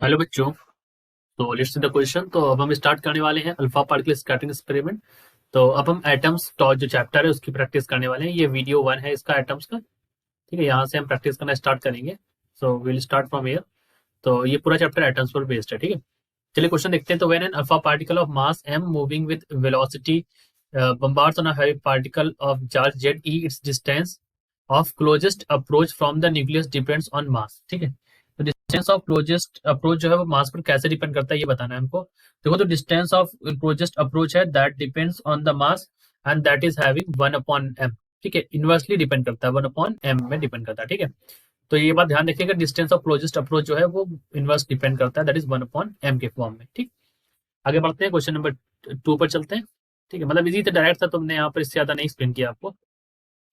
Hello बच्चों। तो let's see the question. तो अब हम स्टार्ट करने वाले हैं अल्फा पार्टिकल स्कैटरिंग एक्सपेरिमेंट। तो अब हम एटम्स टॉ जो चैप्टर है उसकी प्रैक्टिस करने वाले हैं। ये वीडियो 1 है इसका एटम्स का। ठीक है, यहाँ से हम प्रैक्टिस करना स्टार्ट करेंगे। So will start from here. तो ये पूरा चैप्टर एटम्स पर बेस्ड है। ठीक है, चलिए क्वेश्चन देखते हैं। तो when an alpha particle of mass m moving with velocity bombards on a heavy particle of charge z e, its distance of closest approach from the nucleus depends on mass। ठीक है, तो distance of closest approach जो है वो मास पर कैसे depend करता है ये बताना है हमको। देखो, तो डिस्टेंस ऑफ क्लोजेस्ट अप्रोच है that depends on the mass and that is having 1/m। ठीक है, इनवर्सली डिपेंड करता है, 1/m में डिपेंड करता है। ठीक है, तो ये बात ध्यान रखिएगा, डिस्टेंस ऑफ क्लोजेस्ट अप्रोच जो है वो इनवर्स डिपेंड करता है, दैट इज 1/m के फॉर्म में। ठीक, आगे बढ़ते हैं, क्वेश्चन नंबर 2 पर चलते हैं। ठीक है, मतलब इजी था, डायरेक्ट था, तुमने यहाँ पर इससे ज्यादा नहीं एक्सप्लेन किया आपको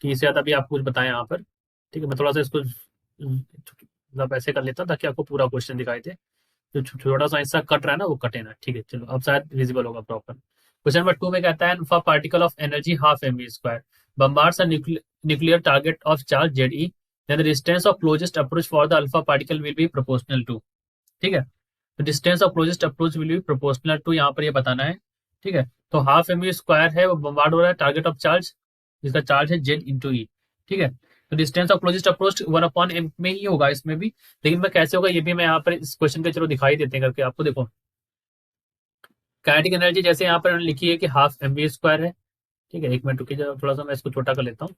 कि इससे ज्यादा भी आपको कुछ बताया यहाँ पर। ठीक है, मैं थोड़ा सा इसको मतलब ऐसे कर लेता हूँ ताकि आपको पूरा क्वेश्चन दिखाई दे। जो छोटा सा हिस्सा कट रहा है ना वो कटे ना। ठीक है, चलो अब शायद विजिबल होगा प्रॉपर। क्वेश्चन नंबर 2 में कहता है for particle of energy half M we square bombards a nuclear target of charge Z E, then the distance of closest approach for the alpha particle will be proportional to. ठीक है, तो distance of closest approach will be proportional to, यहाँ पर ये बताना है। ठीक है, तो हाफ एम वी स्क्वायर है वो बम्बार्ड हो रहा है टारगेट ऑफ चार्ज जिसका चार्ज है जेड इंटू ई। ठीक है, तो distance of closest approach 1/m में ही होगा इसमें भी, लेकिन मैं कैसे होगा ये भी मैं यहाँ पर इस क्वेश्चन पे चलो दिखाई देते हैं करके आपको। देखो, काइनेटिक एनर्जी जैसे यहाँ पर लिखी है कि हाफ एम वी स्क्वायर है। ठीक है, एक मिनट रुकिए जरा, थोड़ा सा मैं इसको छोटा कर लेता हूँ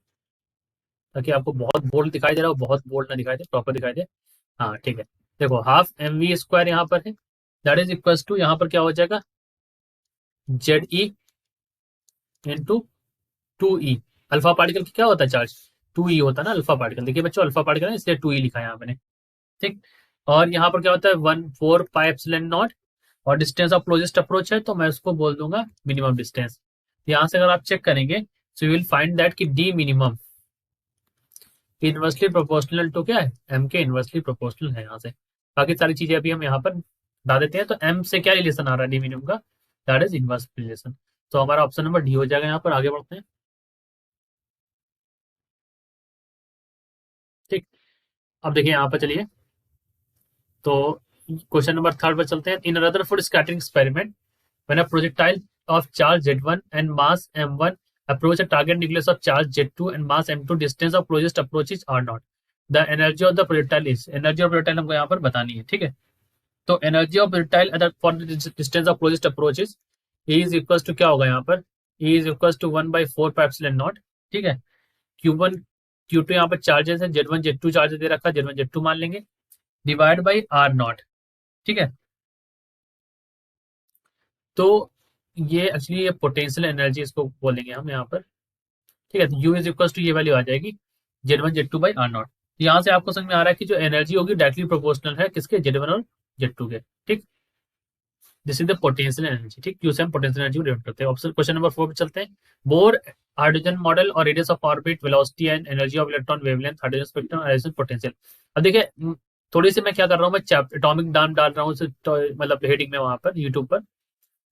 ताकि आपको बहुत बोल्ड दिखाई दे रहा हो, बहुत बोल्ड ना दिखाई दे, प्रॉपर दिखाई दे। हाँ ठीक है, देखो हाफ एम वी स्क्वायर यहाँ पर है, दैट इज इक्वल टू यहाँ पर क्या हो जाएगा, Z E into 2e। Alpha particle की क्या होता है चार्ज, 2e होता है ना अल्फा पार्टिकल। देखिए बच्चों, अल्फा पार्टिकल है इसलिए 2e लिखा है यहाँ मैंने। ठीक, और यहाँ पर क्या होता है 1/4πε0, और डिस्टेंस ऑफ क्लोजेस्ट अप्रोच है तो मैं उसको बोल दूंगा मिनिमम डिस्टेंस। यहाँ से अगर आप चेक करेंगे so you will find that कि D minimum inversely proportional to क्या है, एम के इनवर्सली प्रोपोर्शनल है यहाँ से। बाकी सारी चीजें अभी हम यहाँ पर बता देते हैं। तो एम से क्या रिलेशन आ रहा है डी मिनिमम का, दैट इज इनवर्स रिलेशन। तो हमारा ऑप्शन नंबर डी हो जाएगा। यहाँ पर आगे बढ़ते हैं। ठीक, अब देखिए यहाँ पर चलिए, तो क्वेश्चन नंबर 3 पर चलते हैं। In another for scattering experiment when a projectile of charge z1 and mass m1 approach a target nucleus of charge z2 and mass m2, distance of closest approaches r naught, the energy of the projectile is, energy of projectile हमको यहाँ पर बतानी है। ठीक है, तो energy of projectile for the distance of closest approaches is equal to क्या होगा यहाँ पर, इज इक्वल टू 1/4πε0। ठीक है, Q1 Q2 यहाँ पर चार्जेस है, Z1 Z2 चार्जेस दे रखा है, Z1 Z2 मान लेंगे, डिवाइड बाई आर नॉट। ठीक है, तो ये एक्चुअली ये पोटेंशियल एनर्जी इसको बोलेंगे हम यहाँ पर। ठीक है, तो यू इज इक्वल टू ये वैल्यू आ जाएगी Z1 Z2/R0। यहाँ से आपको समझ में आ रहा है कि जो एनर्जी होगी डायरेक्टली प्रोपोर्शनल है किसके, Z1 और Z2 के। ठीक, this is the potential energy. ठीक, क्यू से हम पोटेंशियल एनर्जी को डिनोट करते हैं। ऑप्शन क्वेश्चन नंबर 4 पे चलते हैं। बोर हाइड्रोजन मॉडल और radius of orbit, velocity and energy of electron, wavelength, hydrogen spectrum, hydrogen potential. अब देखिए, थोड़ी सी मैं क्या कर रहा हूँ, मैं एटॉमिक नाम डाल रहा हूँ मतलब हेडिंग में वहां पर यूट्यूब पर,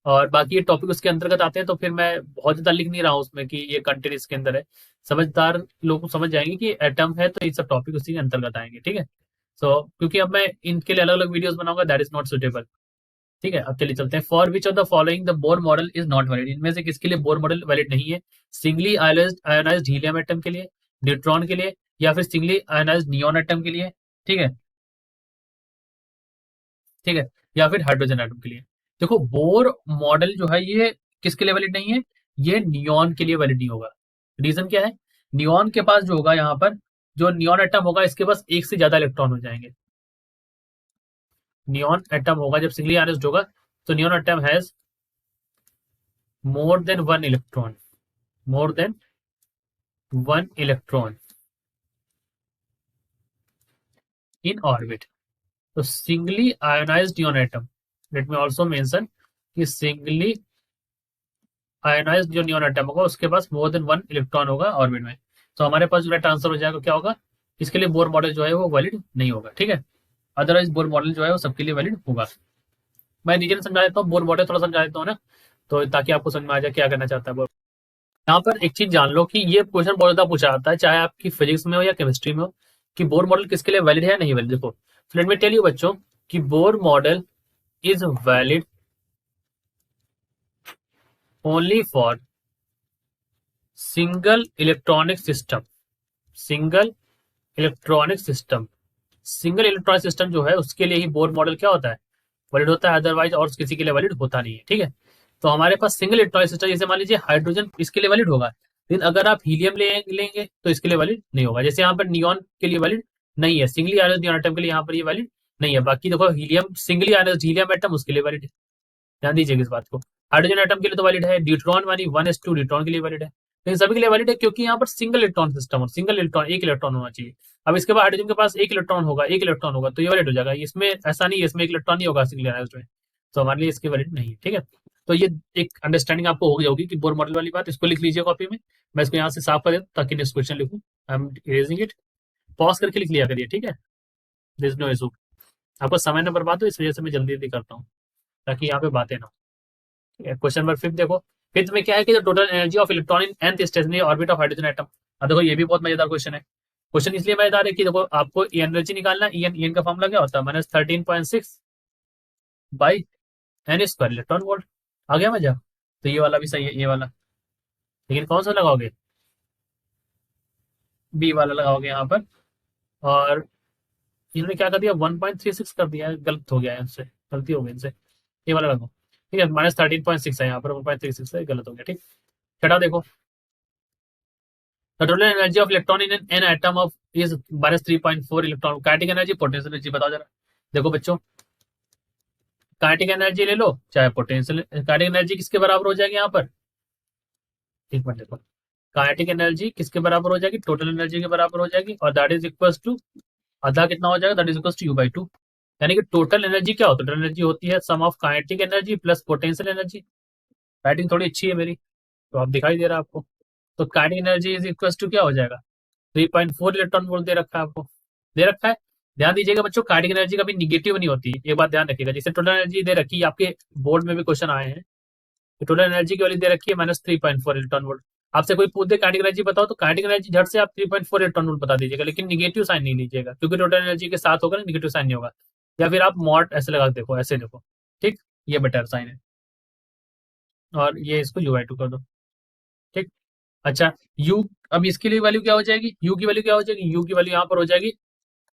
और बाकी ये टॉपिक उसके अंतर्गत आते हैं, तो फिर मैं बहुत ज्यादा लिख नहीं रहा हूँ उसमें कि ये कंटेंट इसके अंदर है। समझदार लोग समझ जाएंगे कि एटम है तो ये सब टॉपिक उसी के अंतर्गत आएंगे। ठीक है, सो क्योंकि अब मैं इनके लिए अलग अलग वीडियोस बनाऊंगा, दैट इज नॉट सुटेबल। ठीक है, अब चलिए चलते हैं। For which of the following the Bohr model is not valid, इनमें से किसके लिए बोर मॉडल वैलिड नहीं है, सिंगली आयोनाइज्ड हीलियम एटम के लिए, न्यूट्रॉन के लिए, या फिर सिंगली आयोनाइज्ड नियॉन एटम के लिए। ठीक है, ठीक है, या फिर हाइड्रोजन एटम के लिए। देखो, बोर मॉडल जो है ये किसके लिए वैलिड नहीं है, ये नियॉन के लिए वैलिड नहीं होगा। रीजन क्या है, नियॉन के पास जो होगा यहाँ पर, जो नियॉन एटम होगा इसके पास एक से ज्यादा इलेक्ट्रॉन हो जाएंगे। नियॉन एटम होगा जब सिंगली आयोनाइज्ड होगा तो neon atom has more than one electron, more than one electron in orbit. तो singly ionised neon atom, let me also mention कि सिंगली आयोनाइज्ड जो नियॉन एटम होगा उसके पास मोर देन वन इलेक्ट्रॉन होगा orbit में। तो हमारे पास जो राइट आंसर हो जाएगा क्या होगा, इसके लिए बोर मॉडल जो है वो वैलिड नहीं होगा। ठीक है, अदरवाइज बोर मॉडल जो है वो सबके लिए वैलिड होगा। मैं नीचे समझा देता हूँ, बोर मॉडल थोड़ा समझा देता हूँ ना, तो ताकि आपको समझ में आ जाए क्या करना चाहता है बोर। यहाँ पर एक चीज जान लो कि ये क्वेश्चन बहुत ज्यादा पूछा जाता है, चाहे आपकी फिजिक्स में हो या केमिस्ट्री में हो, कि बोर मॉडल किसके लिए वैलिड है या नहीं वैलिड। देखो, लेट मी टेल यू बच्चों, कि Bohr model is valid only for single electronic system. Single electronic system, single electronic system जो है उसके लिए ही बोर मॉडल क्या होता है, वैलिड होता है, अदरवाइज और किसी के लिए वैलिड होता नहीं है। ठीक है, तो हमारे पास सिंगल इलेक्ट्रॉनिक सिस्टम, जैसे मान लीजिए हाइड्रोजन इसके लिए वैलिड होगा, लेकिन अगर आप हीलियम लेंगे तो इसके लिए वैलिड नहीं होगा। जैसे यहाँ पर नियॉन के लिए वैलिड नहीं है, सिंगली आयोनाइज्ड नियॉन एटम के लिए यहाँ पर ये वैलिड नहीं है। बाकी देखो helium, singly ionised helium atom उसके लिए वैलिड है, ध्यान दीजिएगा इस बात को। हाइड्रोजन एटम के लिए तो वैलिड है, ड्यूट्रॉन वाली 1s2 ड्यूट्रॉन के लिए वैलिड है, लेकिन सभी के लिए वैलिड है क्योंकि यहाँ पर सिंगल इलेक्ट्रॉन सिस्टम और सिंगल इलेक्ट्रॉन, एक इलेक्ट्रॉन होना चाहिए। अब इसके बाद हाइड्रोजन के पास एक इलेक्ट्रॉन होगा, एक इलेक्ट्रॉन होगा तो ये वैलिड हो जाएगा। इसमें ऐसा नहीं है, इसमें एक इलेक्ट्रॉन नहीं होगा सिंगल आयोनाइज्ड में, तो हमारे लिए इसकी वैलिड नहीं है। ठीक है, तो ये एक अंडरस्टैंडिंग आपको हो गई होगी कि बोर मॉडल वाली बात, इसको लिख लीजिए कॉपी में। मैं इसको यहाँ से साफ कर देता ताकि नेक्स्ट क्वेश्चन लिखूँ। I am erasing it, pause करके लिख लिया करिए। ठीक है, दिस नो इशू। आपको समय न बर्बाद हो इस वजह से मैं जल्दी जल्दी करता हूँ ताकि यहाँ पे बातें ना हो। क्वेश्चन नंबर 5 देखो। फिफ्थ में क्या है कि the total energy of electron in nth stationery orbit of hydrogen atom. अब देखो ये भी बहुत मजेदार क्वेश्चन है। क्वेश्चन इसलिए मजेदार है कि देखो आपको एनर्जी निकालना है, ईएन का फॉर्मूला क्या होता है, -13.6 by N square electron volt. आ गया मजा। तो ये वाला भी सही है, ये वाला, लेकिन कौन सा लगाओगे, बी वाला लगाओगे यहाँ पर। और इन्होंने क्या कर दिया, 1.36 कर दिया है, गलत हो गया है इनसे, गलती हो गई इनसे, ये वाला लगाओ। ठीक है, -13.6 है यहाँ पर, 1.36 है, गलत हो गया। ठीक, छठा देखो। The total energy of electron in an atom of is -3.4 electron. Kinetic energy, potential energy बताओ जरा। देखो बच्चों, काइनेटिक एनर्जी ले लो चाहे पोटेंशियल, काइनेटिक एनर्जी किसके बराबर हो जाएगी यहाँ पर, एक मिनट देखो, काइनेटिक एनर्जी किसके बराबर हो जाएगी, टोटल एनर्जी के बराबर हो जाएगी, और दैट इज इक्वल टू आधा कितना हो जाएगा, that is equal to U/2। यानी कि टोटल एनर्जी क्या होता है, टोटल एनर्जी होती है sum of kinetic energy plus potential energy. Writing थोड़ी अच्छी है मेरी, तो आप दिखाई दे रहा है आपको। तो kinetic energy is equal to क्या हो जाएगा, 3.4 इलेक्ट्रॉन वोल्ट दे रखा है आपको, दे रखा है। ध्यान दीजिएगा बच्चों, काइनेटिक एनर्जी कभी निगेटिव नहीं होती, ये बात ध्यान रखिएगा। जैसे टोटल एनर्जी दे रखी है, आपके बोर्ड में भी क्वेश्चन आए हैं, तो टोटल एनर्जी की वैल्यू दे रखी है -3.4 इलेक्ट्रॉन वोल्ट। आपसे कोई पूछ दे काइनेटिक एनर्जी बताओ, तो काइनेटिक एनर्जी झट से आप 3.4 इलेक्ट्रॉन वोल्ट बता दीजिएगा, लेकिन निगेटिव साइन नहीं लीजिएगा क्योंकि टोटल एनर्जी के साथ होगा ना, निगेटिव साइन नहीं होगा। या फिर आप मॉड ऐसे लगा के देखो, ऐसे देखो। ठीक, ये बेटर साइन है, और ये इसको U/2 कर दो। ठीक, अच्छा, यू, अब इसके लिए वैल्यू क्या हो जाएगी, यू की वैल्यू क्या हो जाएगी, यू की वैल्यू यहाँ पर हो जाएगी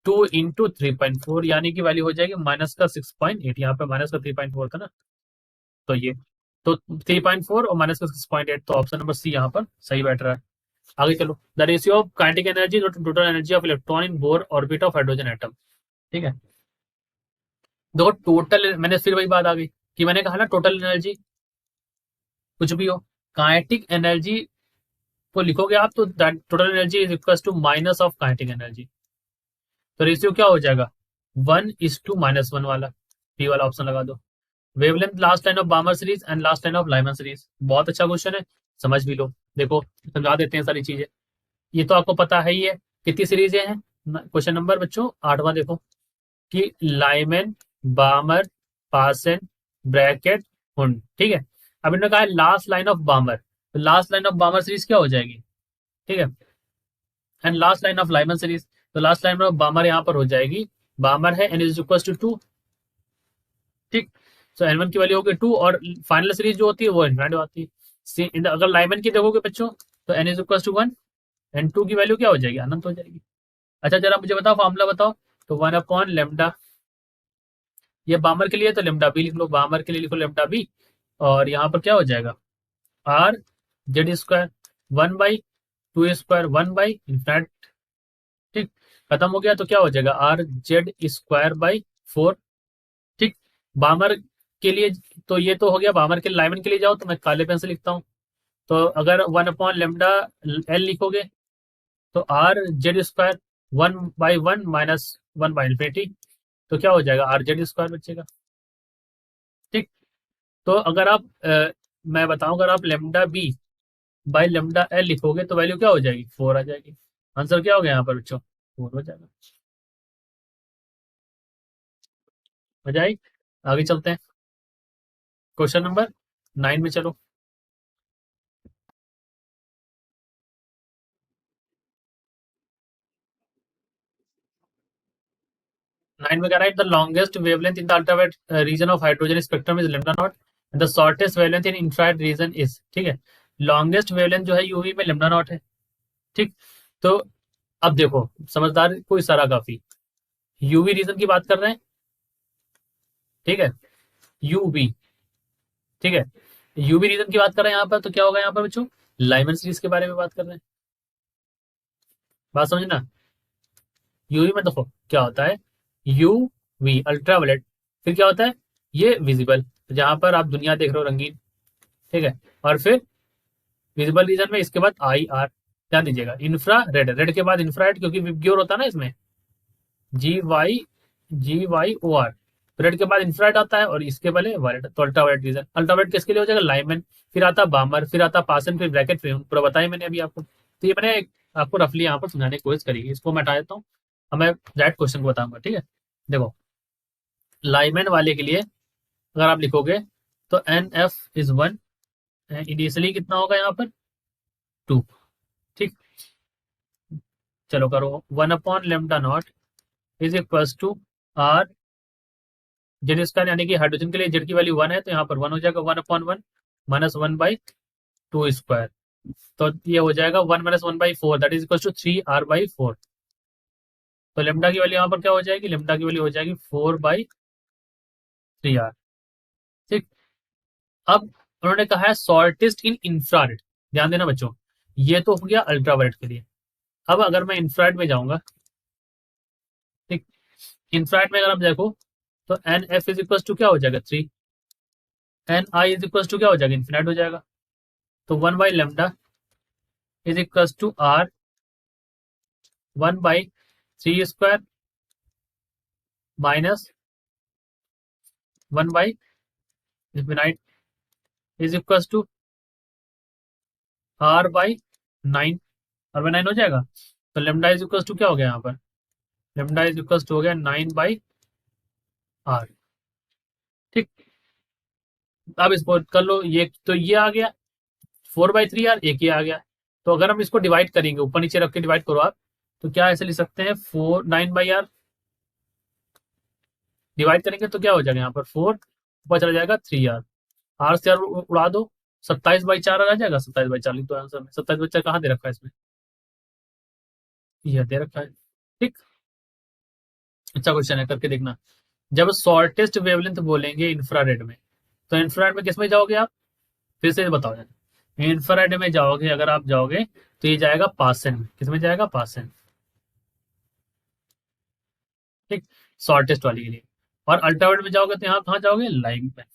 2 × 3.4, यानी कि वैल्यू हो जाएगी -6.8। यहाँ पे -3.4 था ना, तो ये, तो 3.4 और -6.8, तो ऑप्शन नंबर सी यहाँ पर सही बैठ रहा है। आगे चलो, the ratio of kinetic energy total energy of electron in Bohr orbit of hydrogen atom. ठीक है, देखो टोटल, मैंने फिर वही बात आ गई कि मैंने कहा ना टोटल एनर्जी कुछ भी हो, काइनेटिक एनर्जी को लिखोगे आप तो total energy is equal to minus of kinetic energy. तो रेशियो क्या हो जाएगा, 1:-1 वाला, बी वाला ऑप्शन लगा दो। Wavelength last line of बामर series and last line of Lyman series, बहुत अच्छा क्वेश्चन है, समझ भी लो। देखो समझा देते हैं सारी चीजें, ये तो आपको पता है ही है। कितनी सीरीजें हैं, क्वेश्चन नंबर बच्चों 8वां देखो, कि लाइमन, बामर, पासन, ब्रैकेट, हुंड। ठीक है, अब इन्होंने कहा है लास्ट लाइन ऑफ बामर, तो लास्ट लाइन ऑफ बामर सीरीज क्या हो जाएगी, ठीक है, and last line of Lyman series, तो लास्ट लाइन ऑफ बामर यहाँ पर हो जाएगी, बामर है n इज इक्वल टू 2। ठीक, तो n1 की वैल्यू होगी 2, और फाइनल सीरीज जो होती है वो इन्फिनिटी आती है। अगर लाइमन की देखोगे बच्चों, तो n is equal to 1, n2 की वैल्यू क्या हो जाएगी, अनंत हो जाएगी। अच्छा जरा मुझे बताओ फॉर्मूला बताओ, तो 1/λ, ये बामर के लिए तो लेमडा बी लिख लो, बामर के लिए लिखो लेमडा बी, और यहाँ पर क्या हो जाएगा, आर जेड स्क्वायर 1/2 स्क्वायर 1/इन्फिनिट। ठीक, खत्म हो गया, तो क्या हो जाएगा, RZ²/4। ठीक, बामर के लिए, तो ये तो हो गया बामर के लिए। लाइमन के लिए जाओ तो मैं काले पेन से लिखता हूँ, तो अगर 1/λ लिखोगे तो RZ² 1/1 -1/इन्फिनिटी, तो क्या हो जाएगा, RZ² बचेगा। ठीक, तो अगर आप मैं बताऊं, अगर आप λ/λ लिखोगे तो वैल्यू क्या हो जाएगी, 4 आ जाएगी। आंसर क्या हो गया यहाँ पर बच्चों, 4 हो जाएगा। मजा आई, आगे चलते हैं क्वेश्चन नंबर 9 में, चलो। 9 लाइन में कह रहा है the longest wavelength in the ultraviolet region of hydrogen spectrum is lambda naught, the shortest wavelength in infrared region is, ठीक है, लॉन्गेस्ट वेवलेंथ जो है यूवी में लैम्डा नॉट है, ठीक। तो अब देखो समझदार को इशारा काफी, यूवी रीजन की बात कर रहे हैं, ठीक है, यूवी, ठीक है, यूवी रीजन की बात कर रहे हैं यहाँ पर, तो क्या होगा यहाँ पर बच्चों, लाइमन सीरीज के बारे में बात कर रहे हैं, बात समझना। यूवी में देखो क्या होता है, यूवी अल्ट्रावायलेट, फिर क्या होता है ये विजिबल, जहां पर आप दुनिया देख रहे हो रंगीन, ठीक है, और फिर विजिबल रीजन में इसके बाद आई आर, ध्यान दीजिएगा, इंफ्रा रेड, रेड के बाद इंफ्रारेड, क्योंकि विबग्योर होता है ना इसमें, जी वाई ओ आर, रेड के बाद इंफ्रारेड आता है और इसके पहले वायलेट, तो अल्ट्रावायलेट रीजन, अल्ट्रावायलेट किसके लिए हो जाएगा, लाइमन, फिर आता बामर, फिर आता पासन, फिर ब्रैकेट, फिर पूरा बताया मैंने अभी आपको, तो ये मैंने आपको रफली यहाँ पर समझाने की कोशिश करी, इसको मैं हटा देता हूँ, अब मैं डायरेक्ट क्वेश्चन को बताऊंगा, ठीक है। देखो लाइमन वाले के लिए अगर आप लिखोगे तो एन एफ इज 1, इनिशियली कितना होगा यहाँ पर 2, ठीक, चलो करो 1/λ0 is equal to R Z square, यानी कि हाइड्रोजन के लिए जेड की वैल्यू 1 है, तो यहाँ पर 1 हो जाएगा, 1/1 माइनस 1/2 स्क्वायर, तो ये हो जाएगा 1 minus 1/4, that is equal to 3r/4, तो लेमडा की वैल्यू यहाँ पर क्या हो जाएगी, लेमडा की वैल्यू हो जाएगी 4/3r, ठीक। अब उन्होंने कहा है शॉर्टेस्ट इन इंफ्रारेड, ध्यान देना बच्चों, ये तो हो गया अल्ट्रावायलेट के लिए। अब अगर मैं इंफ्रारेड में जाऊंगा, ठीक, इंफ्रारेड में अगर आप देखो तो N F is equal to क्या हो जाएगा 3, N I is equal to क्या हो जाएगा इन्फिनाइट हो जाएगा, तो 1/λ is equal to R 1/3 square minus 1/इन्फिनाइट is equal to r/9, r/9 हो जाएगा, तो लेमडा इज इक्वल टू क्या हो गया यहाँ पर, लेमडा इज इक्वल टू हो गया 9/r, ठीक। अब इसको कर लो, ये तो ये आ गया 4/3r, एक ही आ गया, तो अगर हम इसको डिवाइड करेंगे, ऊपर नीचे रख के डिवाइड करो आप, तो क्या ऐसे लिख सकते हैं 9/r, डिवाइड करेंगे तो क्या हो जाएगा यहाँ पर 4, ऊपर चला जाएगा 3r, आर से आर उड़ा दो, 27/4 आ जाएगा, 27/4 लिख दो आंसर में, 27/4 कहाँ दे रखा है इसमें, यह दे रखा है, ठीक। अच्छा क्वेश्चन है, करके देखना। जब शॉर्टेस्ट वेवलेंथ बोलेंगे इंफ्रारेड में, तो इंफ्रारेड में किस में जाओगे आप, फिर से बताओ जाना, इंफ्रारेड में जाओगे अगर आप जाओगे तो ये जाएगा पासन में, किस में जाएगा पासन, ठीक, शॉर्टेस्ट वाली के लिए। और अल्ट्रावायलेट में जाओगे तो यहाँ कहाँ जाओगे, लाइम में,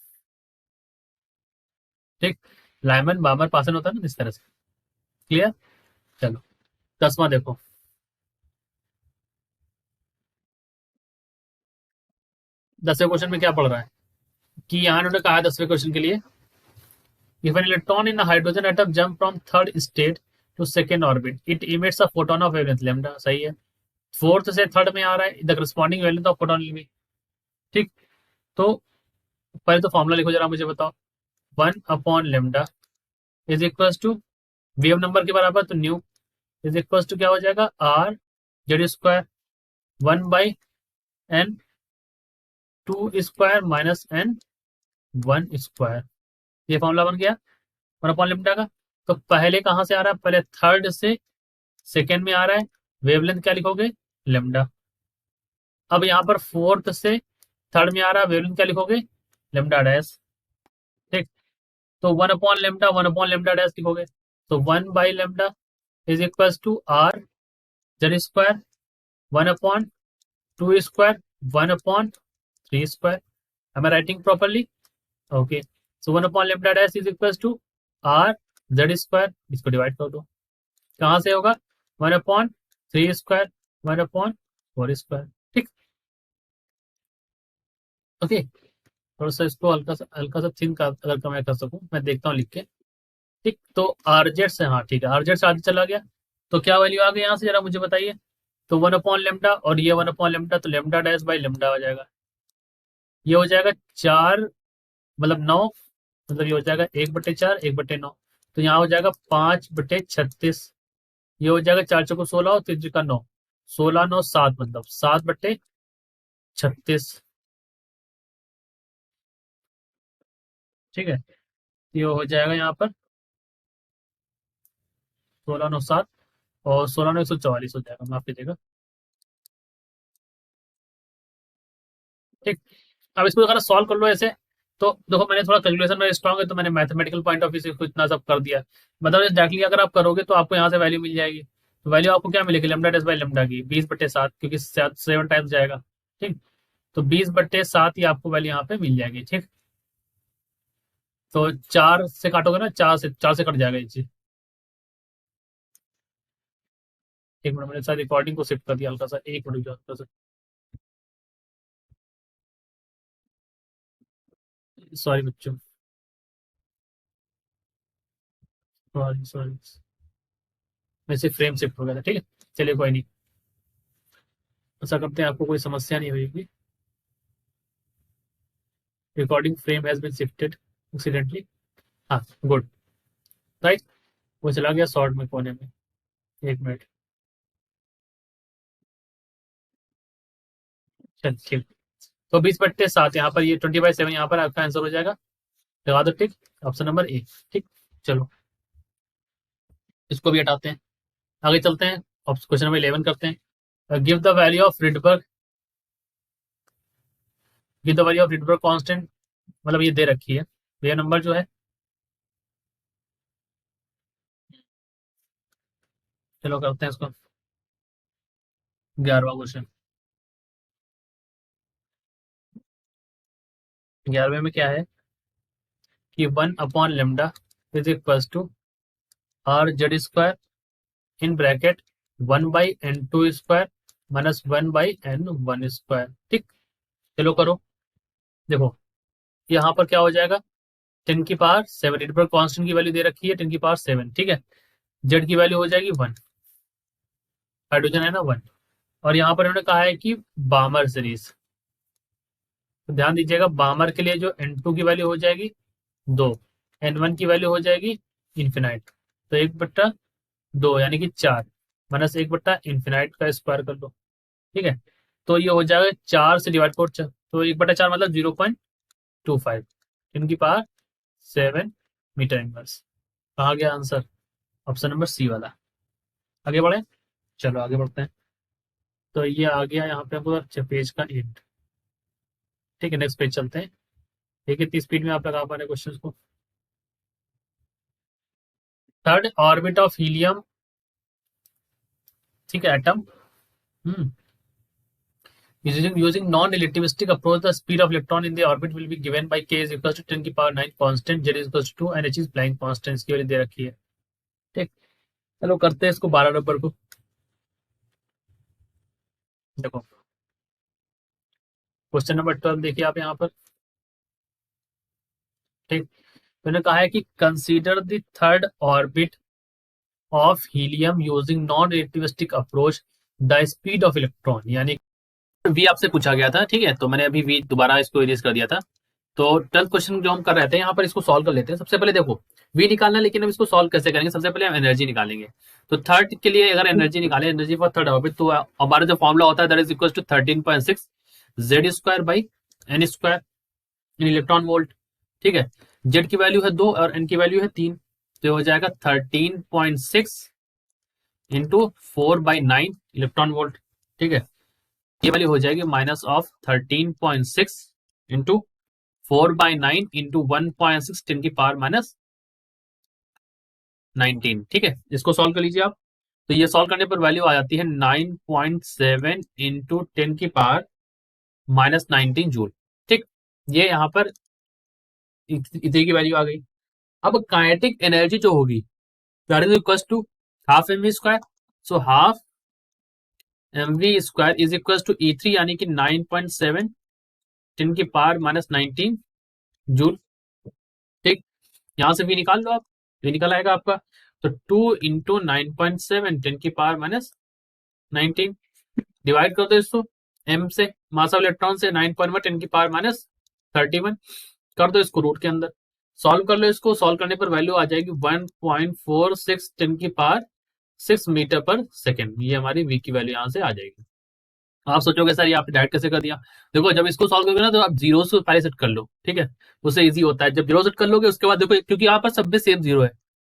ठीक, लाइमन बामर पासन होता है ना इस तरह से, क्लियर। चलो 10वां देखो, 10वें क्वेश्चन में क्या पढ़ रहा है कि यहाँ उन्होंने कहा 10वें क्वेश्चन के लिए, if an electron in a hydrogen atom jump from third state to second orbit it emits a photon of wavelength lambda, सही है, फोर्थ से थर्ड में आ रहा है, the corresponding wavelength of photon will be, ठीक। तो पहले तो फॉर्मूला लिखो जरा, मुझे बताओ, 1/λ is equal to wave number के बराबर, तो न्यू इज इक्वल टू क्या हो जाएगा are Z square 1/n2 square minus n1 square, ये फॉर्मूला बन गया 1/λ का। तो पहले कहां से आ रहा है, पहले थर्ड से सेकेंड में आ रहा है, वेवलेंथ क्या लिखोगे लेमडा। अब यहाँ पर फोर्थ से थर्ड में आ रहा है, वेवलेंथ क्या लिखोगे लेमडा डैश, ठीक। तो 1/λ लिखोगे, तो 1/λ is equal to R Z square 1/2 square 1/3 square, am I writing properly? Okay, so 1/λ dash is equal to R Z square, इसको डिवाइड कर दो, कहाँ से होगा 1/3 स्क्वायर 1/4 स्क्वायर, ठीक। ओके, थोड़ा सा इसको हल्का सा थिंक अगर मैं कर सकूं, मैं देखता हूँ लिख के, ठीक। तो आरजेड से, हाँ ठीक है, आरजेड से आगे चला गया, तो क्या वैल्यू आ गई यहाँ से जरा मुझे बताइए, तो 1/λ और ये 1/λ, तो लेमडा डैश बाई लेमडा हो जाएगा, ये हो जाएगा 4 मतलब 9, मतलब ये हो जाएगा 1/4 1/9, तो यहाँ हो जाएगा 5/36, ये हो जाएगा 4 चौको 16 और 3 का 9, 16 9 7 मतलब 7/, 36, ठीक है। ये हो जाएगा यहाँ पर 16 9 7 और 16 9 144 हो जाएगा, माफ कीजिएगा। ठीक। अब इसको अगर सॉल्व कर लो ऐसे, तो देखो मैंने थोड़ा कैलकुलेशन में स्ट्रांग है, तो मैंने मैथमेटिकल पॉइंट ऑफ व्यू से इसको इतना सब कर दिया। मतलब डायरेक्टली अगर आप करोगे तो आपको यहाँ से वैल्यू मिल जाएगी। तो वैल्यू आपको क्या मिलेगी, लेमडा डेस बाई लेमडा की 20/7, क्योंकि 7 टाइम्स जाएगा। ठीक। तो 20/7 ही आपको वैल्यू यहाँ पे मिल जाएगी। ठीक। तो 4 से काटोगे ना, 4 से कट जाएगा ये चीज। एक मिनट, मैंने साथ रिकॉर्डिंग को शिफ्ट कर दिया हल्का सा, एक मिनट हल्का सा। सॉरी बच्चों, सॉरी सॉरी। वैसे फ्रेम शिफ्ट हो गया था। ठीक है, चलिए कोई नहीं। ऐसा करते हैं, आपको कोई समस्या नहीं होगी। Recording frame has been shifted accidentally. हाँ, गुड। राइट। वो चला गया शॉर्ट में कोने में। एक मिनट। चल ठीक। तो 20/7 यहाँ पर, ये 20/7 यहाँ पर आपका आंसर हो जाएगा। लगा दो टिक, ऑप्शन नंबर ए। ठीक। चलो, इसको भी हटाते हैं, आगे चलते हैं। क्वेश्चन नंबर 11 करते हैं। Give the value of Rydberg, give the value of Rydberg constant. मतलब ये दे रखी है, ये नंबर जो है। चलो करते हैं इसको। 11वां क्वेश्चन। 11वें में क्या है कि 1/λ is equal to r z² in bracket 1/n2² minus 1/n1²। ठीक। चलो करो। देखो, यहाँ पर क्या हो जाएगा, 10⁻7, इट पर कांस्टेंट की वैल्यू दे रखी है 10⁻7। ठीक है। जेड की वैल्यू हो जाएगी 1, हाइड्रोजन है ना 1। और यहाँ पर उन्होंने कहा है कि बामर सीरीज, तो ध्यान दीजिएगा, बामर के लिए जो n2 की वैल्यू हो जाएगी 2, n1 की वैल्यू हो जाएगी इन्फिनाइट। तो 1/2 यानी कि 4, माइनस 1/इन्फिनाइट का स्क्वायर कर लो। ठीक है। तो ये हो जाएगा 4 से डिवाइड कर, तो 1/4 मतलब 0.25 10⁻7 मीटर इनवर्स। कहा गया आंसर, ऑप्शन नंबर सी वाला। आगे बढ़े, चलो आगे बढ़ते हैं। तो ये आ गया यहाँ पे आपको पेज का एंड। ठीक है, नेक्स्ट पेज चलते हैं। देखिए कितनी स्पीड में आप लगा पा रहे क्वेश्चन को। थर्ड ऑर्बिट ऑफ हीलियम, ठीक है, atom. Hmm using non-relativistic approach, the speed of electron in the orbit will be given by k is equals to 10⁹ constant, z is equals to 2 and h is Planck constant, इसकी value दे रखी है। ठीक। चलो करते हैं इसको 12 number को। देखो, क्वेश्चन नंबर 12 देखिए आप यहाँ पर। ठीक। तो कहा है कि consider the third orbit of helium using non relativistic approach, the speed of electron, यानी वी आपसे पूछा गया था। ठीक है, तो मैंने अभी वी दोबारा इसको इरेज कर दिया था। तो 12th क्वेश्चन जो हम कर रहे थे यहाँ पर, इसको सॉल्व कर लेते हैं। सबसे पहले देखो, वी निकालना, लेकिन हम इसको सॉल्व कैसे करेंगे, सबसे पहले हम एनर्जी निकालेंगे। तो थर्ड के लिए अगर एनर्जी निकाले, एनर्जी फॉर थर्ड ऑर्बिट, तो हमारा जो फॉर्मुला होता है that is equal to 13.6 z² / n² in electron volt. ठीक है। जेड की वैल्यू है 2 और एन की वैल्यू है 3, तो ये हो जाएगा 13.6 इंटू 4/9 इलेक्ट्रॉन वोल्ट। ठीक है। ये वैल्यू हो जाएगी माइनस ऑफ 13.6 इंटू 4/9 इंटू 1.6 10⁻19। ठीक है, इसको सॉल्व कर लीजिए आप। तो ये सॉल्व करने पर वैल्यू आ जाती है 9.7 इंटू 10⁻19 जूल। ठीक। ये यहाँ पर इतनी की वैल्यू आ गई। अब काइनेटिक एनर्जी जो होगी that is equal to half M we square. So half M we square is equal to E3, यानी कि 9.7 10⁻19 जूल। ठीक। यहां से भी निकाल लो आप, ये निकल आएगा आपका। तो 2 इंटू 9.7 10⁻19 डिवाइड कर दो इसको एम से, मास ऑफ इलेक्ट्रॉन से, 9.1 10⁻31 कर दो इसको रूट के अंदर। सॉल्व कर लो इसको, सॉल्व करने पर वैल्यू आ जाएगी 1.46 10⁻6 मीटर पर सेकेंड। ये हमारी वी की वैल्यू यहां से आ जाएगी। आप सोचोगे सर ये आपने डायरेक्ट कैसे कर दिया। देखो जब इसको सॉल्व करोगे ना तो आप जीरो से पहले सेट कर लो, ठीक है, उससे इजी होता है। जब जीरो सेट कर लोगे उसके बाद देखो, क्योंकि यहाँ पर सब में सेम जीरो है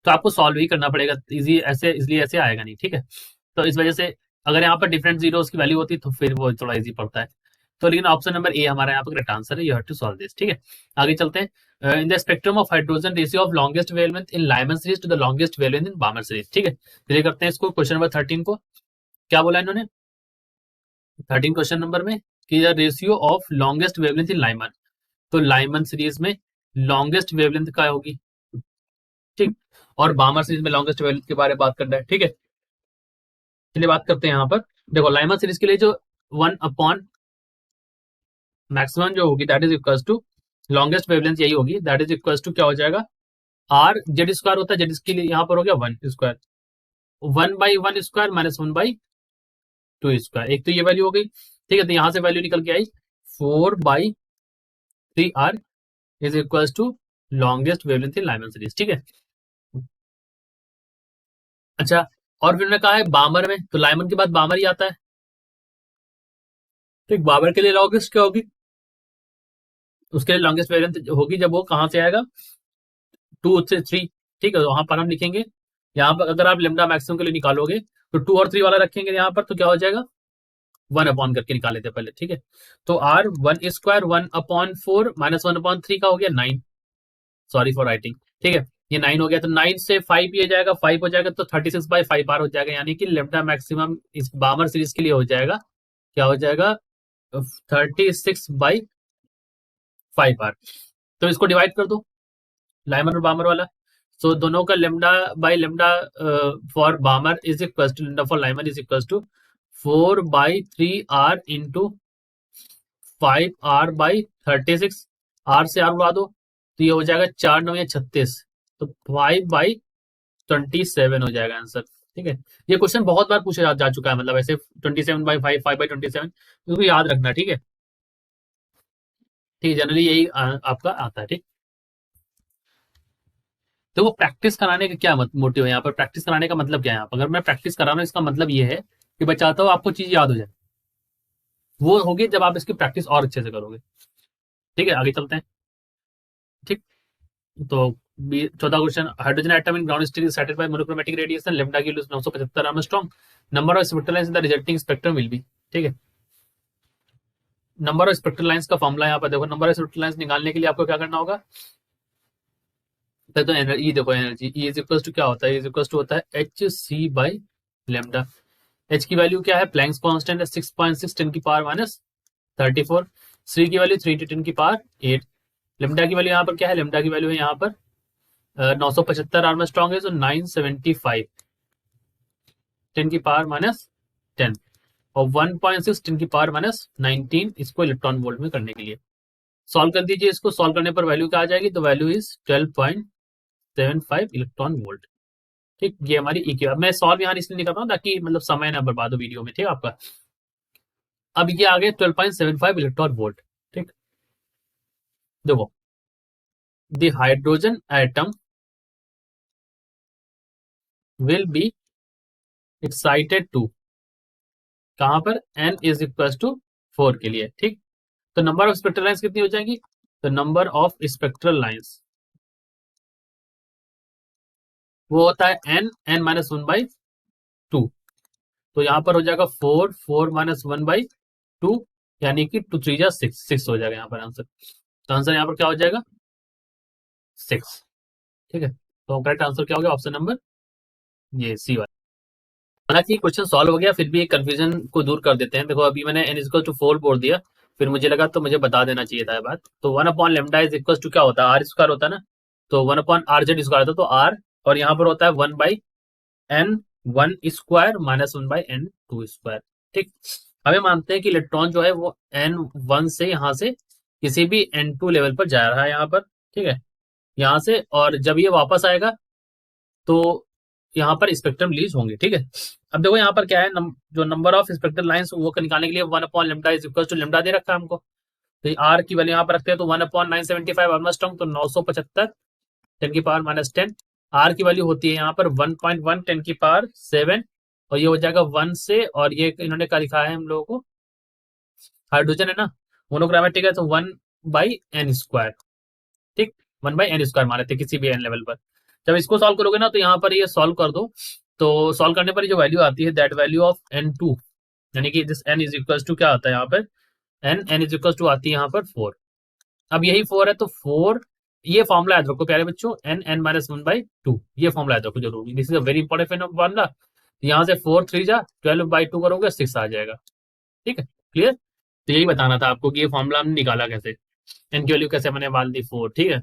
तो आपको सॉल्व ही करना पड़ेगा, इजी ऐसे इसलिए ऐसे आएगा नहीं, ठीक है। तो इस वजह से अगर यहाँ पर डिफरेंट जीरोस की वैल्यू होती तो फिर वो थोड़ा इजी पड़ता है। तो लेकिन ऑप्शन नंबर ए हमारा यहाँ पर करेक्ट आंसर है, you have to solve this, ठीक है। आगे चलते हैं। In the spectrum of hydrogen ratio of longest wavelength in Lyman series to the longest wavelength in Balmer series, ठीक है। चलिए करते हैं इसको, क्वेश्चन नंबर 13 को। क्या बोला इन्होंने 13 क्वेश्चन नंबर में कि the ratio of longest wavelength in Lyman, तो लाइमन सीरीज में लॉन्गेस्ट वेवलेंथ क्या होगी, ठीक, और बामर सीरीज में लॉन्गेस्ट वेवलेंथ के बारे में बात करना है, ठीक है। चलिए बात करते हैं यहाँ पर। देखो लाइमन सीरीज के लिए जो 1 अपॉन मैक्सिमम जो होगी that is equal to longest wavelength यही होगी, दैट इज इक्वल टू क्या हो जाएगा, आर जेड स्क्वायर होता है, जेड के लिए यहाँ पर हो गया 1 स्क्वायर, 1/1 स्क्वायर माइनस 1/2 स्क्वायर, एक तो ये वैल्यू हो गई, ठीक है। तो यहाँ से वैल्यू निकल के आई 4/3r is equal to longest wavelength in Lyman series, ठीक है। अच्छा, और फिर मैंने कहा है बामर में, तो लाइमन के बाद बामर ही आता है, तो बामर के लिए लॉन्गेस्ट क्या होगी, उसके लिए लॉन्गेस्ट वेवलेंथ होगी जब वो कहाँ से आएगा 2 से 3, ठीक है। तो वहां पर हम लिखेंगे, यहाँ पर अगर आप लेमडा मैक्सिमम के लिए निकालोगे तो 2 और 3 वाला रखेंगे यहाँ पर, तो क्या हो जाएगा 1 अपॉन करके निकाले थे पहले, ठीक है। तो आर 1 स्क्वायर 1/4 माइनस 1/3 का हो गया 9, सॉरी फॉर राइटिंग, ठीक है। ये 9 हो गया, तो 9 से 5 ये जाएगा, 5 हो जाएगा, तो 36/5 आर हो जाएगा, यानी कि लेमडा मैक्सिमम इस बामर सीरीज के लिए हो जाएगा, क्या हो जाएगा 36/5 आर। तो इसको डिवाइड कर दो लाइमर और बामर वाला, सो दोनों का lambda by lambda for Balmer is equal to lambda for Lyman is equal to 4/3 R into 5r/36, R से आर उड़ा दो तो ये हो जाएगा 4×9=36, तो 5/27 हो जाएगा आंसर, ठीक है। ये क्वेश्चन बहुत बार पूछा जा चुका है, मतलब ऐसे 27/5, 5/27, इसको याद रखना, ठीक है। ठीक है, जनरली यही आपका आता है, ठीक। तो वो प्रैक्टिस कराने का क्या मोटिव है यहाँ पर, प्रैक्टिस कराने का मतलब क्या है यहाँ पर, अगर मैं प्रैक्टिस करा रहा हूँ इसका मतलब ये है कि मैं चाहता हूँ आपको चीज याद हो जाए, वो होगी जब आप इसकी प्रैक्टिस और अच्छे से करोगे, ठीक है। आगे चलते हैं, ठीक। तो 14 question, hydrogen atom in ground state is satisfied by monochromatic radiation, lambda की value 975 angstrom, number of spectral lines in the resulting spectrum will be, ठीक है। नंबर ऑफ स्पेक्ट्रल लाइंस का फॉर्मूला यहाँ पर देखो, नंबर ऑफ स्पेक्ट्रल लाइंस निकालने के लिए आपको क्या करना होगा, तो एनर्जी देखो, energy E is equal to क्या होता है, इज इक्वल टू होता है h c by lambda. H की वैल्यू क्या है, प्लैंक्स कांस्टेंट है 6.6 10 की पावर माइनस 34, सी की वैल्यू 3 10 की पावर 8, लेमडा की वैल्यू यहाँ पर क्या है, लेमडा की वैल्यू है यहाँ पर 975 आर्म स्ट्रॉन्ग है, तो 975 10 की पावर माइनस 10 और 1.6 10 की पावर माइनस 19, इसको इलेक्ट्रॉन वोल्ट में करने के लिए सॉल्व कर दीजिए। इसको सॉल्व करने पर वैल्यू क्या आ जाएगी, तो वैल्यू इज 12.75 इलेक्ट्रॉन वोल्ट, ठीक। ये हमारी ई की, अब मैं सॉल्व यहाँ इसलिए नहीं कर रहा हूँ ताकि मतलब समय ना बर्बाद हो वीडियो में, ठीक है आपका। अब ये आ गए 12.75 इलेक्ट्रॉन वोल्ट, ठीक। देखो the hydrogen atom will be excited to, कहां पर n इज इक्वल टू 4 के लिए, ठीक। तो नंबर ऑफ स्पेक्ट्रल लाइंस कितनी हो जाएगी, तो नंबर ऑफ स्पेक्ट्रल लाइंस वो होता है n माइनस 1/2, तो यहाँ पर हो जाएगा 4 4 माइनस 1/2, यानी कि 2 3 6 6 हो जाएगा यहाँ पर आंसर। तो आंसर यहाँ पर क्या हो जाएगा 6, ठीक है। तो करेक्ट आंसर क्या हो गया, ऑप्शन नंबर ये सी वाला। हालांकि क्वेश्चन सॉल्व हो गया, फिर भी एक कंफ्यूजन को दूर कर देते हैं। देखो अभी मैंने n इक्वल टू 4 बोल दिया, फिर मुझे लगा तो मुझे बता देना चाहिए था ये बात। तो 1/λ इज इक्वल टू क्या होता है, आर स्क्वायर होता है ना, तो 1/rz स्क्वायर होता है, तो आर और यहाँ पर होता है 1/n1 square minus 1/n2 square, ठीक। हमें मानते हैं कि इलेक्ट्रॉन जो है वो n1 से यहाँ से किसी भी n2 लेवल पर जा रहा है यहाँ पर, ठीक है, यहाँ से, और जब ये वापस आएगा तो यहाँ पर स्पेक्ट्रम रिलीज होंगे, ठीक है। अब देखो यहाँ पर क्या है, जो नंबर ऑफ स्पेक्ट्रल लाइंस वो निकालने के लिए 1/λ इज इक्वल टू लेमडा दे रखा है हमको, तो आर की वैल्यू यहाँ पर रखते हैं, तो 1/975 आर्मस्ट्रांग, तो 975 10 की पावर माइनस 10, आर की वैल्यू होती है यहाँ पर 1.1 10 की पावर 7, और ये हो जाएगा 1 से, और ये इन्होंने क्या लिखा है हम लोगों को हाइड्रोजन है ना, मोनोक्रोमेटिक है, तो 1/n², ठीक, 1/n² मान लेते हैं किसी भी n लेवल पर। जब इसको सॉल्व करोगे ना, तो यहाँ पर ये सॉल्व कर दो, तो सॉल्व करने पर जो वैल्यू आती है, दैट वैल्यू ऑफ n2, यानी कि this n is equal to क्या आता है यहाँ पर, n इज इक्वल टू आती है यहाँ पर 4। अब यही 4 है, तो 4, ये फॉर्मुला याद रखो प्यारे बच्चों, n(n−1/2), ये फॉर्मुला याद रखो जरूरी, this is a very important formula. यहाँ से 4 3 जा 12/2 करोगे 6 आ जाएगा, ठीक है, क्लियर। तो यही बताना था आपको कि ये फॉर्मुला हमने निकाला कैसे, एन की वैल्यू कैसे मैंने मान दी 4, ठीक है।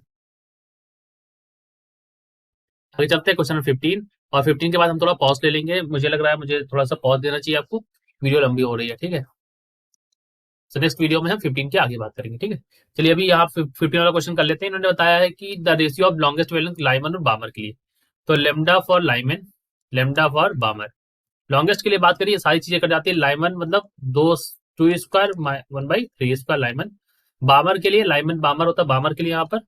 आगे चलते हैं क्वेश्चन 15, और 15 के बाद हम थोड़ा पॉज ले लेंगे, मुझे लग रहा है मुझे थोड़ा सा पॉज देना चाहिए आपको, वीडियो लंबी हो रही है, ठीक है। सो नेक्स्ट वीडियो में हम 15 के आगे बात करेंगे, ठीक है। चलिए अभी यहाँ 15 वाला क्वेश्चन कर लेते हैं। इन्होंने बताया है कि the ratio of longest wavelength Lyman और बामर के लिए, तो lambda for Lyman, lambda for बामर। Longest के लिए बात करिए, सारी चीजें कट जाती है, लाइमन मतलब 2 2 स्क्वायर 1/3 लाइमन। बामर के लिए, लाइमन बामर होता है, बामर के लिए यहाँ पर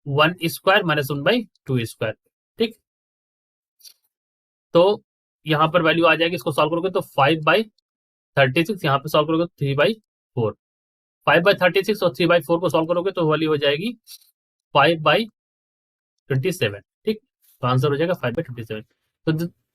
1 स्क्वायर -1/2 स्क्वायर, ठीक। तो यहाँ पर वैल्यू आ जाएगी, इसको सॉल्व करोगे तो 5/36, यहाँ पे सॉल्व करोगे तो 3/4, 5/36 और 3/4 को सॉल्व करोगे तो वैल्यू हो जाएगी 5/27, ठीक। तो आंसर हो जाएगा 5/27।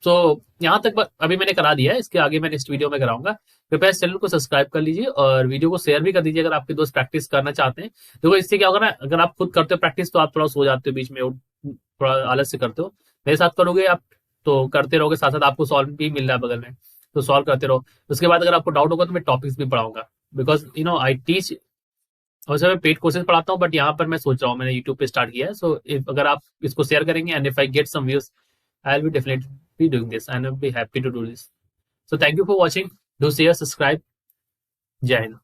तो यहाँ तक अभी मैंने करा दिया है, इसके आगे मैं नेक्स्ट वीडियो में कराऊंगा। कृपया इस चैनल को सब्सक्राइब कर लीजिए और वीडियो को शेयर भी कर दीजिए अगर आपके दोस्त प्रैक्टिस करना चाहते हैं। देखो इससे क्या होगा ना, अगर आप खुद करते हो प्रैक्टिस तो आप थोड़ा सो जाते हो बीच में, थोड़ा आलस से करते हो, मेरे साथ करोगे आप तो करते रहोगे, साथ साथ आपको सॉल्व भी मिल रहा है बगल में, तो सॉल्व करते रहो। उसके बाद अगर आपको डाउट होगा तो मैं टॉपिक्स भी पढ़ाऊंगा, बिकॉज आई टीच, वैसे मैं पेड कोर्सेज पढ़ाता हूँ, बट यहाँ पर मैं सोच रहा हूँ, मैंने यूट्यूब पे स्टार्ट किया है। सो अगर आप इसको शेयर करेंगे and if I get some views, I will be definitely doing this and I will be happy to do this. So thank you for watching, do share, subscribe, जय हिंद।